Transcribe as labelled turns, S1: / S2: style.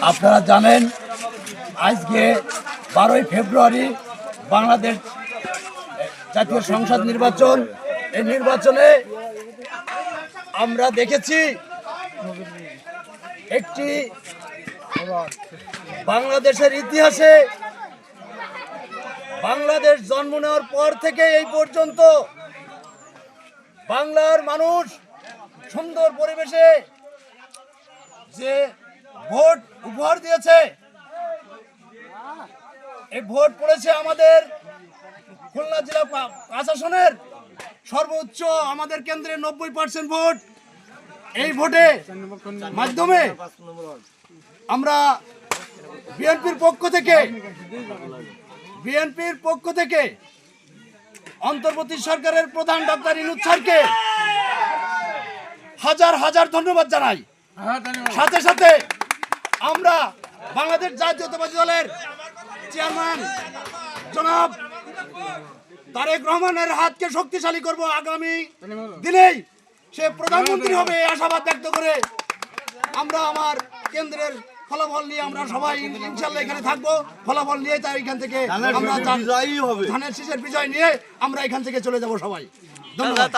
S1: আপনারা জানেন আজকে 12ই ফেব্রুয়ারি বাংলাদেশ জাতীয় সংসদ নির্বাচন। এই নির্বাচনে আমরা দেখেছি একটি বাংলাদেশের ইতিহাসে বাংলাদেশ জন্ম নেওয়ার পর থেকে এই পর্যন্ত বাংলার মানুষ সুন্দর পরিবেশে যে ভোট উপহার দিয়েছে, এই ভোট পড়েছে আমাদের খুলনা জেলা 5 আসনের সর্বোচ্চ আমাদের কেন্দ্রে 90% ভোট। এই ভোটে মাধ্যমে আমরা বিএনপির পক্ষ থেকে অন্তর্বর্তী সরকারের প্রধান ডক্টর ইউনূস স্যারকে হাজার হাজার ধন্যবাদ জানাই। সাথে সাথে আমরা বাংলাদেশ জাতীয়তাবাদী দলের চেয়ারম্যান জনাব তারেক রহমানের হাতকে শক্তিশালী করব। আগামী দিনেই সে প্রধানমন্ত্রী হবে এই আশাবাদ ব্যক্ত করে আমরা আমার কেন্দ্রের ফলাফল নিয়ে আমরা সবাই ইনশাআল্লাহ এখানে থাকবো। ফলাফল নিয়ে তাই এখান থেকে আমরা ধানের শীষের বিজয় নিয়ে আমরা এখান থেকে চলে যাব সবাই। ধন্যবাদ।